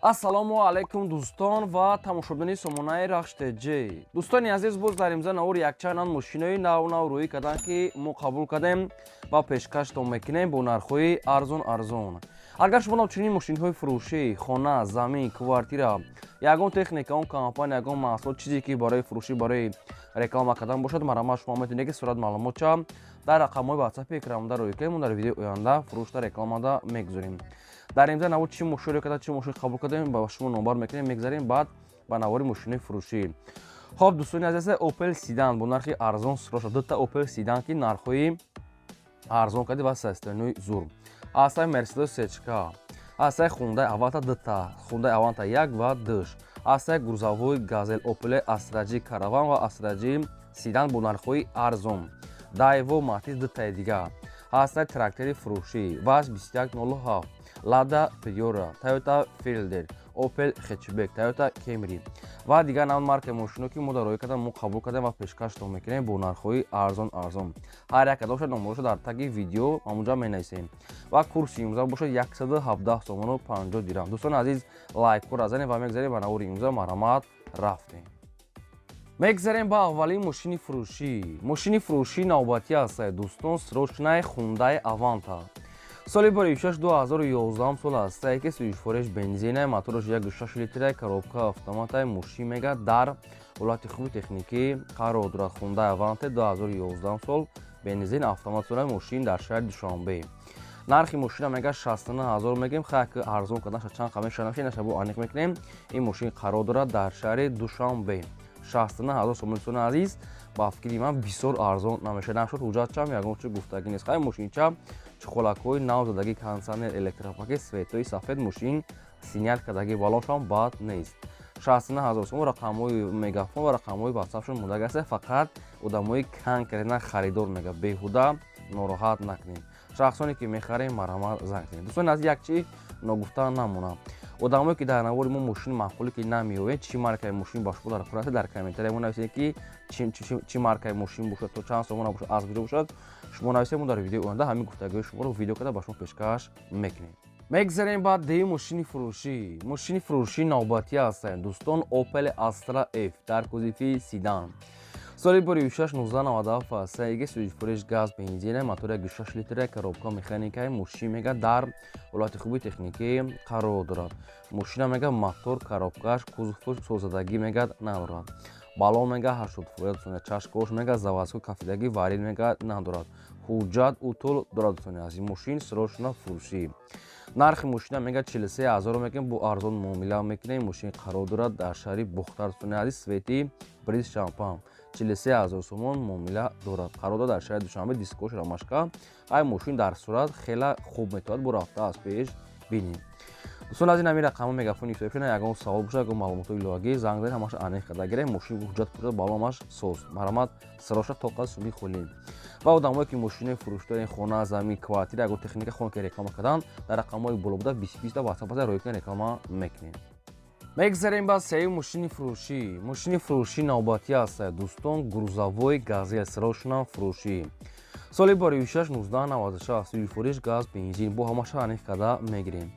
ассалому алайкум дӯстон ва тамошобини сомонаи рахштеҷи. Дӯстони азиз, боз дар имза навори якчанд мошинои нав рӯӣ карданд, ки мо қабул кардем ва пешкаштон мекунем бо нархҳои арзон. Агар шумо нам чунин мошинҳои фурӯшӣ, хона, замин, квартира, ягон техника, он компания, ягон маҳсулот, чизе ки барои фурӯшӣ, барои реклама кардан бошад, марҳамат шумо метавонед ки сурат маълумотча дар рақамҳои ватсапи экранда рӯй кунед. Мо дар видеои оянда фурӯшда рекламада мегузорем. Дар имза навор чӣ мошино кардем, чӣ мошин қабул кардем, ба шумо номбар мекунем, мегзарем баъд ба навори мошинои фурӯшӣ. Хоб дӯстони азиз, Opel Sedan бо нархи арзон сиро шуд. Дута Opel Sedan ки нархҳои арзон карди ва состоянии зур. Ҳастаи Mercedes C-ка, ҳастаи Hyundai Avanta дута, Hyundai Avanta 1 ва 2, ҳастаи грузовой Gazelle Opel Astra G Caravan ва Astra G Sedan бо нархҳои арзон. Daewoo Matiz дутаи дига, ҳастаи трактори фурӯшӣ ВАЗ 2107, Lada Priora, Toyota Fielder, Opel Hatchback, Toyota Camry ва дигар навъ маркаи мошино ки мо дар рӯй кардем, мо қабул кардем ва пешкаштон мекунем бо нархҳои арзон. Ҳар як кадом бошад номероша дар таги видео ҳамонҷа менависем ва курси имза бошад 117 сомону 50 дирҳам. Дӯстони азиз, лайкҳоро занем ва мегзарем ба навори имза. Марҳамат, рафтем. Мегзарем ба аввалин мошини фурӯшӣ. Мошини фурӯшии навбатӣ аст дӯстон, срочнаи Hyundai Avanta. Соли бори 2011 сол аст, ки сӯишвореш бензина, мотораш 1.6 литра, коробка автоматай мошин мега дар ҳолати хуби техникӣ қарор дорад. Hyundai Avanta 2011 сол бензин автоматсонаи мошин дар шаҳри Душанбе. Нархи мошина мега 69 000 мегем. Хайки арзон кардан чанд қамеша нашин бо аниқ мекунем. Ин мошин қарор дорад дар шаҳри Душанбе. 69 000 сомон. Дӯстони азиз, ба фикри ман бисёр арзон намешавад. Нашуд ҳуҷҷатчам ягон чиз гуфтагӣ нест. Хай мошинча чухолакҳои навзадагӣ, кондитсионер, электропакет, светои сафед, мошин синял кардагӣ, балоншам бад нест. 69 000 сомон. Рақамҳои мегафон ва рақамҳои ватсапшон мондаги аст. Фақат одамои конкретна харидор мега, беҳуда нороҳат накунед. Шахсоне ки мехарем, марҳамат, занг занед. Дӯстони азиз, як чиз ногуфта намонад. Одамое ки дар навори мо мошини маъқуле ки намеёбед, чӣ маркаи мошин ба шумо дар хӯрад, дар комментария мо нависед ки чӣ маркаи мошин бошад, то чанд сомона бошад, аз куҷо бошад, шумо нависед. Мо дар видеои оянда ҳамин гуфтагӯи шуморо видео карда ба шумо пешкаш мекунем. Мегзарем ба деюм мошини фурӯшӣ. Мошини фурӯшии навбатӣ ҳастанд дӯстон, Opel Astra F дар кузифи Sedan. Соли бори 1697 аст, ки сӯишвореш газ, бензина, мотори 1.6 литра, коробка механикаи мошин мега дар ҳолати хуби техникӣ қарор дорад. Мошина мега мотор, коробкаш, кузуф созадагӣ мега надорад. Балон мега 80%, чашкош мега заводской кафидагӣ варид мега надорад. ҳуҷҷат утул дорад. Дӯстони азиз, мошин срочно фурӯшӣ. Нархи мошина мега 43 000 мегем, бо арзон муомила мекунем. Мошин қарор дорад дар шаҳри Бухтар. Дӯстони азиз, свети бриз шампан 43 000 сомон муомила дорад. Қарор дорад дар шаҳри Душанбе, дискош рамашка. Ай мошин дар сурат хела хуб метавонад бо рафта аз пеш бинем. дӯстони азиз, намин рақамҳо мегафони ифтоишона, ягон савол бошад, ягон маълумотои иловагӣ, занг занед, ҳамааш аниқ карда гирем. мошин ҳуҷҷат пурда, баломаш соз. Марҳамат, сароша тоқа суми холӣ. ва одамое ки мошинои фурӯш дорен, хона, замин, квартира, ягон техника хона ки реклама кардан, дар рақамҳои боло буда 20 да ватсап рӯй кунед, реклама мекунем. Мегзарем ба сеюм мошини фурӯшӣ. Мошини фурӯшии навбатӣ аст дӯстон, грузовой Gazelle срочно фурӯшӣ. соли бори 1996 сӯишвореш газ, бензин, бо ҳамаша аниқ карда мегирем.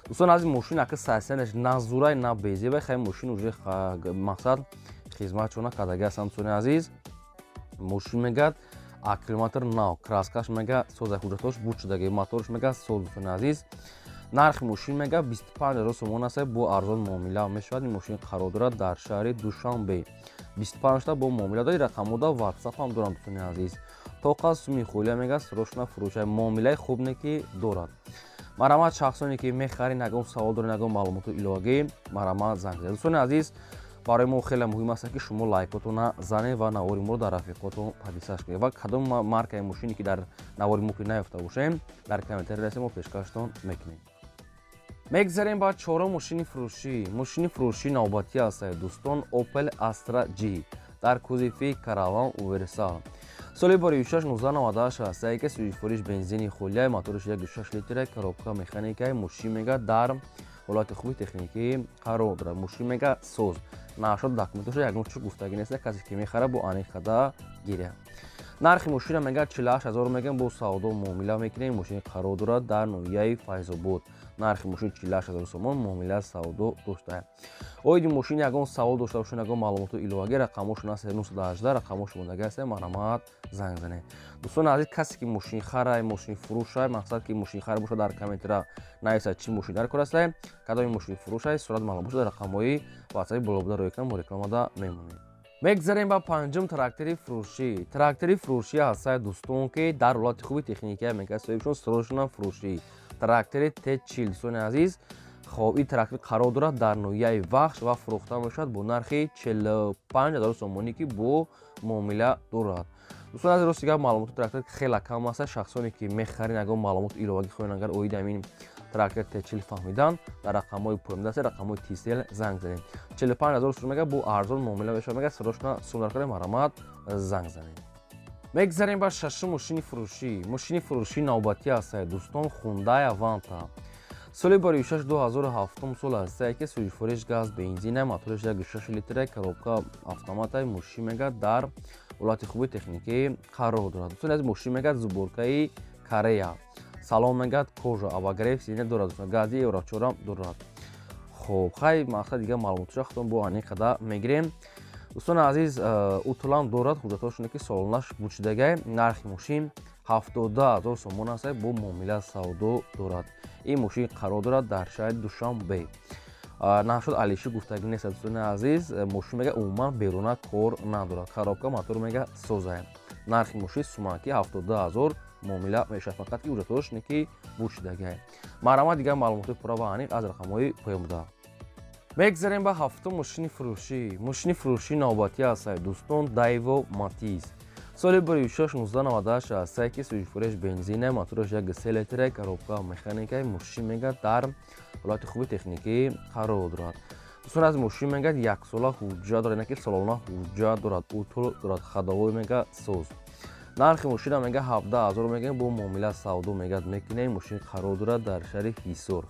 дӯстони азиз, мошин ака состоянияш на зурай, на безеба, хай мошин уже мақсад хизматшона кардаги ҳастанд. дӯстони азиз, мошин мегад аккумулятор нав, краскаш мега соза, ҳуҷҷатош буд шудаги, моторш мега соз. дӯстони азиз, нархи мошин мега 25 000 сомон аст, бо арзон муомила мешавад. Ин мошин қарор дорад дар шаҳри Душанбе. 25 та бо муомила дорад. рақамҳода ватсап ҳам дорам. дӯстони азиз, тоқа суми холия мега срочно фурӯша, муомилаи хубне ки дорад. марҳамат, шахсоне ки мехарин, ягон савол дорен, ягон маълумотои иловагӣ, марҳамат, занг занед. дӯстони азиз, барои мо хеле муҳим аст ки шумо лайкотона занед ва навори моро дар рафиқотон подписаш кунед ва кадом маркаи мошине ки дар навори мо ки наёфта бошем, дар комментария мо пешкаштон мекунем. мегзарем ба чорум мошини фурӯшӣ. Мошини фурӯшии навбатӣ аст дӯстон, Opel Astra G дар кузифи Caravan Universal. соли бори 1998 аст, ки сӯишвореш бензини холия, моториш 1.6 литра, коробка механикаи мошин мега дар ҳолати хуби техникӣ қарор дорад. мошин мега соз. нашуд документоша ягон чиз гуфтагӣ нест. Касе ки мехара бо аниқ карда гиря. нархи мошина мега 48 000 мегем, бо савдо муомила мекунем. мошин қарор дорад дар ноҳияи Файзобод. нархи мошин 48000 сомон муомилаи савдо доштааст. оиди мошин ягон савол дошта бошед, ягон маълумоту иловагӣ, рақамошон аст 918, рақамош мондаги аст, маромад занг занед. дӯстони азиз, касе ки мошин харай, мошин фурӯшай, мақсад ки мошин хар бошад, дар комментира нависад чӣ мошин дар кор астае, кадоми мошин фурӯшай, сурат маълум бошад, рақамҳои ватсапи болобуда рӯй кунам, мо рекламада мемонем. мегзарем ба панҷум трактори фурӯшӣ. трактори фурӯшӣ ҳастае дӯстон, ки дар ҳолати хуби техникия мекунад, соҳибшон срочно фурӯшӣ. трактори Т40. дӯстони азиз, хоб ин трактор қарор дорад дар ноҳияи вахш ва фурӯхта мешавад бо нархи 45000 сомонӣ, ки бо муомила дорад. дӯстони азиз, рости гап маълумоти трактор хеле кам аст. шахсоне ки мехарин ягон маълумоти иловагӣ хоҳен агар оиди ҳамин трактор Т40 фаҳмидан, дар рақамҳои поёмда аст, рақамҳои TCL занг занед. 45000 сом мега бо арзон муомила мешавад, мега срочно сум дар кори маромад занг занед. мегзарем ба шашум мошини фурӯшӣ. мошини фурӯшӣ навбатӣ астае дӯстон, Hyundai Avanta. соли 26-2007 сол астае, ки сӯзишвориш газ бензина, моториш 1.6 литра, коробка автомата мошин мега дар ҳолати хуби техникӣ қарор дорад. дӯстони азиз, мошин мега зубуркаи Корея, салон мегад кожа, абагрев сидне дорад, гази евро 4 дорад. хоб хай мақсад дига маълумоташа худтон бо ани қада мегирем. дӯстони азиз, утулам дорад, ҳуҷҷатҳошоне ки солонаш бучидагай. нархи мошин 70000 сомон аст, бо муомила савдо дорад. ин мошин қарор дорад дар шаҳри Душанбе. нашуд алиши гуфтагӣ нест. дӯстони азиз, мошин мега умуман беруна кор надорад. коробка мотор мега созае. нархи мошин сумаки 70000 муомила мешавад, фақат ки ҳуҷҷатҳошоне ки бучидагай. маромад дига маълумоти пурра ва аниқ аз рақамҳои поёмда. мегзарем ба ҳафтум мошини фурӯшӣ. мошини фурӯшӣ навбатӣ астае дӯстон, Daewoo Matiz. соли 26-1998 астае, ки сӯзишвориш бензина, моториш 1.3 литра, коробка механикаи мошин мега дар ҳолати хуби техникӣ қарор дорад. дӯстон аз мошин мега 1 сола ҳуҷҷат дорад, яъне ки солона ҳуҷҷат дорад, утул дорад, ходовой мега соз. нархи мошина мега 17000 мега бо муомила савдо мегад мекунем. мошин қарор дорад дар шаҳри Ҳисор.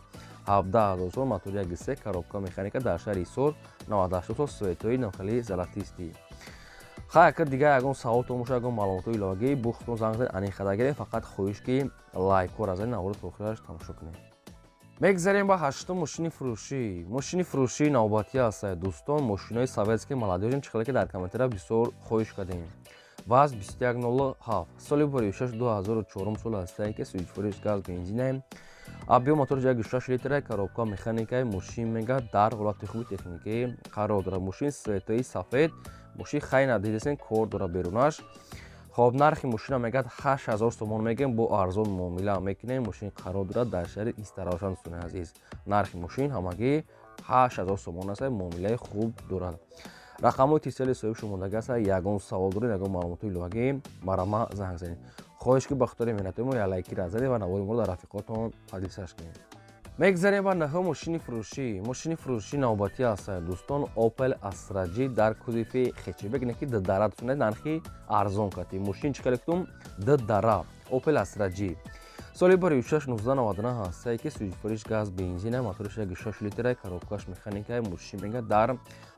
17000 сом, мотор 1.3, коробка механика дар шаҳри Ҳисор, 98 сол, светои нохали золотистӣ. хай ка дига ягон саволтон боша, ягон маълумотои иловагӣ бо худтон занг занед, ани қада гирем. фақат хоҳиш ки лайкҳоро занед, навбард то охираш тамошо кунед. мегзарем ба ҳаштум мошини фурӯшӣ. мошини фурӯшии навбатӣ астае дӯстон, мошинои советскии молодежи, чихеле ки дар комментария бисёр хоҳиш кардем. ваз 2107. соли 26-2004 сол астае, ки сӯзишвориш газ бензина, объем моториш 1.6 литра, коробка механикаи мошин мега дар ҳолати хуби техникӣ қарор дорад. мошин светои сафед, мошин хай надидесен кор дорад берунаш. хоб нархи мошина мегад 8000 сомон мегем, бо арзон муомила мекунем. мошин қарор дорад дар шаҳри Истарошан. дӯстони азиз, нархи мошин ҳамагӣ 8000 сомон аст, муомилаи хуб дорад. рақамҳои TCL соҳиб шумондагӣ аст. ягон савол доред, ягон маълумоти иловагӣ, марама занг занед. хоҳиш ки ба хатори меҳнати мо я лайкира занед ва навори моро дар рафиқотон подписаш кунед. мегзарем ба наҳум мошини фурӯшӣ. мошини фурӯшӣ навбатӣ астае дӯстон, Opel Astra G дар кузови хечебек, яъне ки ддара. дӯстон нархи арзон кати мошин чӣ калектум ддара Opel Astra G. соли 26-1999 астае, ки сӯзишвориш газ бензина, моториш 1.6 литра, коробкаш механикаи мошин мега дар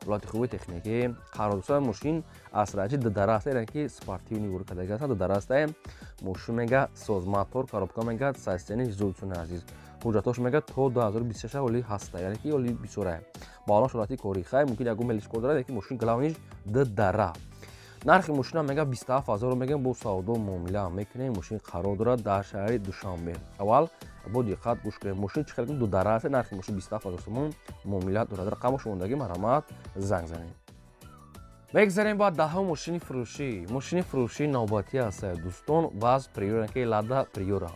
ҳолати хуби техникӣ қарор дорад. мошин Astra G ддара астае, яъне ки спортивни буркадаги аст, ддара астае. мошин мега соз, мотор, коробка мега састени зӯдсуни азиз. ҳуҷҷатош мега то 2026 оли ҳаста, яъне ки оли бисёрае. балон шурати кори хай, мумкин ягон мелиш кор дорад, яки мошин главниш ддара. нархи мошина мега 27000 мегем, бо савдо муомила мекунем. мошин қарор дорад дар шаҳри Душанбе. аввал бо диққат гӯш кунем. мошин чӣ қадр ддара аст, нархи мошин 27000 сомон муомила дорад. рақамаш шумондагӣ маромад занг занед. мегзарем ба даҳум мошини фурӯшӣ. мошини фурӯшии навбатӣ астае дӯстон, ваз Priora, ки Lada Priora.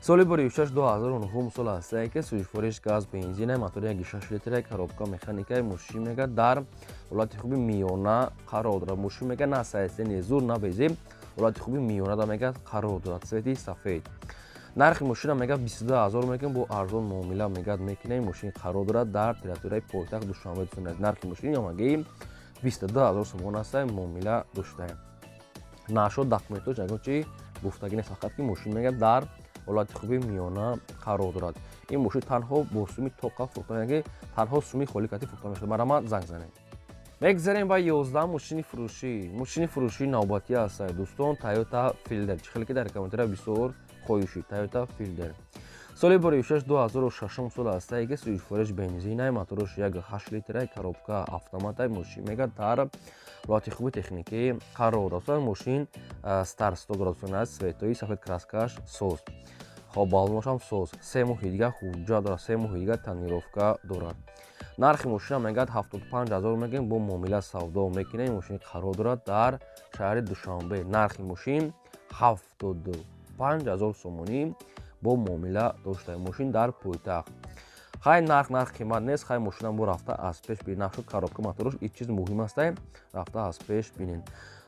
соли 26-2009 сол астае, ки сӯзишвориш газ бензина, мотори 1.6 литра, коробка механикаи мошин мега дар ҳолати хуби миёна қарор дорад. мошин мега на састени зур, на безим, ҳолати хуби миёнада мега қарор дорад. свети сафед. нархи мошина мега 22000 мегем, бо арзон муомила мегад мекунем. мошин қарор дорад дар территорияи пойтахт Душанбе. нархи мошини ҳамагӣ 22000 сомон аст, муомила доштае. нашуд документош ягон чӣ гуфтагӣ нест, фақат ки мошин мега дар ҳолати хуби миёна қарор дорад. ин мошин танҳо бо суми тоқа фурӯхта, яъне танҳо суми холикатӣ фурӯхта мешавад. марама занг занед. мегзарем ба 11 мошини фурӯшӣ. мошини фурӯшии навбатӣ астае дӯстон, Toyota Fielder. чихеле ки дар комментария бисёр хоҳишид. Toyota Fielder. соли бори 2006 сол астае ки суифориш бензинай моторош як 8 литрай коробка автоматай мошин мега дар лоти хуби техникии қарор дорад. Мошин стар 100 градусони аст, светои сафед краскаш соз. Хоб балоношам соз. 3 моҳи дига ҳуҷҷат дорад, 3 моҳи дига танировка дорад. нархи мошина мегӯяд 75000 мегӯем бо муомила савдо мекунем. Ин мошини қарор дорад дар шаҳри Душанбе. Нархи мошин 75000 сомонӣ бо муомила доштаем. Мошин дар пойтахт. хай нарх қимат нест. хай мошина мо рафта аз пеш бинем. нақши коробка моторош ин чиз муҳим аст, рафта аз пеш бинем.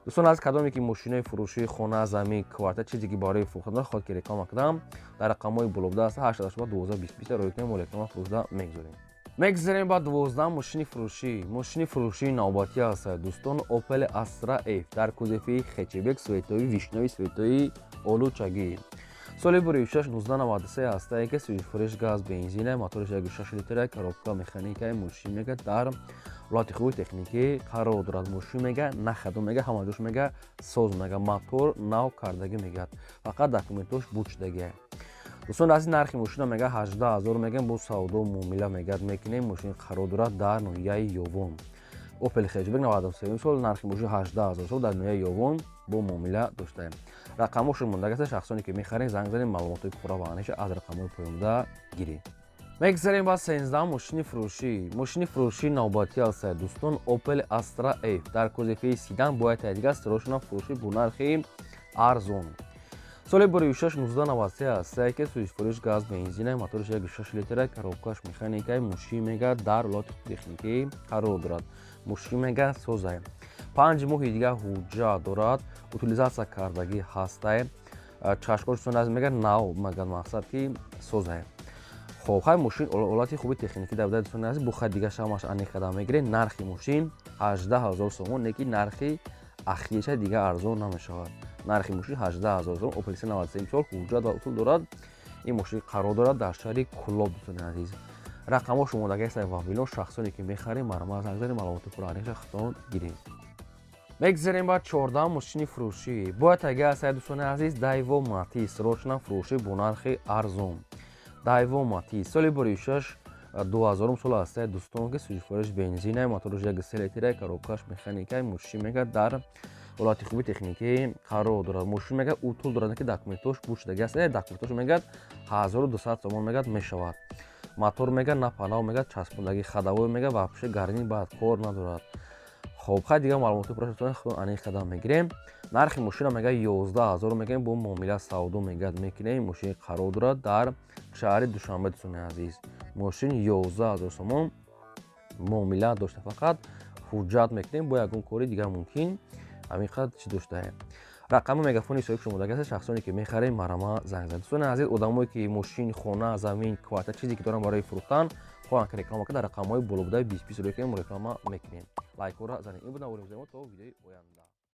дӯстон аз кадоме ки мошинаи фурӯшии хона, замин, квартира чизе ки барои фурӯхтан дорад хоҳед ки реклама кардам, дар рақамҳои болобуда аст 882 роикунем мо реклама фурӯшда мегузорем. мегзарем ба 12 мошини фурӯшӣ. мошини фурӯшии навбатӣ аст дӯстон. Opel Astra F дар кузофи хечебек, светои вишнёи, светои олучагӣ. соли бори 1993 астае ки суифориш газ бензина, моториш 1.6 литра, коробка механикаи мошин мега дар лоти хуби техникӣ қарор дорад. мошин мега нахадо мега ҳамаҷош мега соз мега мотор нав кардагӣ мегӯяд. фақат документош буд шудагӣ. дӯстон аз нархи мошина мега 18000 мегӯем бо савдо муомила мегӯяд мекунем. мошин қарор дорад дар ноҳияи Ёвон. Opel хечбек 93 сол нархи мошин 18000 сол дар ноҳияи Ёвон бо муомила доштаем. рақамошон мондагӣ аст. шахсоне ки мехарем занг занем, маълумотои пурра ва аниша аз рақамҳои поёмда гирем. мегзарем ба 13 мошини фурӯшӣ. мошини фурӯшии навбатӣ аст дӯстон. Opel Astra F дар кузофи седан бо дига сирошона фурӯшӣ бо нархи арзон. соли бори 1993 астае ки суифориш газ бензина, моториш 1.6 литра, коробкаш механикаи мошин мега дар лоти техникӣ қарор дорад. мошин мега созай. 5 моҳи дига ҳуҷҷат дорад. утилизатсия кардагӣ ҳастай. чашкошон аз мега нав мега мақсад ки созай. хоб хай мошин олати хуби техникӣ дар будаи дӯстон азиз. бо хай дига шамаш аниқада мегирем. нархи мошин 18000 сомон, неки нархи ахирша дига арзон намешавад. нархи мошин 18000 сомон. Opel 93 сол ҳуҷҷат ва утул дорад. ин мошин қарор дорад дар шаҳри Кӯлоб дӯстони азиз. рақамҳо шумодагӣ аст вавилон. шахсоне ки мехарем марама занг занем, маълумоти пурра аниша хитон гирем. мегзарем ба 14 мошини фурӯшӣ. бояд агӣ аст дӯстони азиз. Daewoo Matiz срочна фурӯшӣ бо нархи арзон. Daewoo Matiz соли бори 2000 сол аст дӯстон ки суифориш бензина, моториш 1.3 литра, коробкаш механикаи мошин мега дар ҳолати хуби техникӣ қарор дорад. мошин мега утул дорад, ки документош буд шудагӣ аст. документош мегӯяд 1200 сомон мегӯяд мешавад. мотор мега напанав мега часпондагӣ хадавой мега вапше гарнин баъд кор надорад. хоб хай дига маълумоти пурра худон аниқада мегирем. нархи мошина мега 11000 мегӯем бо муомила савдо мегӯяд мекунем. мошин қарор дорад дар шаҳри Душанбе дӯстони азиз. мошин 11000 сомон муомила дошта, фақат ҳуҷҷат мекунем. бо ягон кори дига мумкин ҳамин қадр чиз доштаем. рақами мегафони соҳиб шумодагӣ аст. шахсоне ки мехарем марама занг занед. дӯстони азиз, одамое ки мошин, хона, замин, квартира чизе ки доранд барои фурӯхтан хоҳанд ки реклама кунанд, дар рақамҳои болобудаи 20 роикунем реклама мекунем. лайкҳоро занед. ин буд навори то видеои оянда.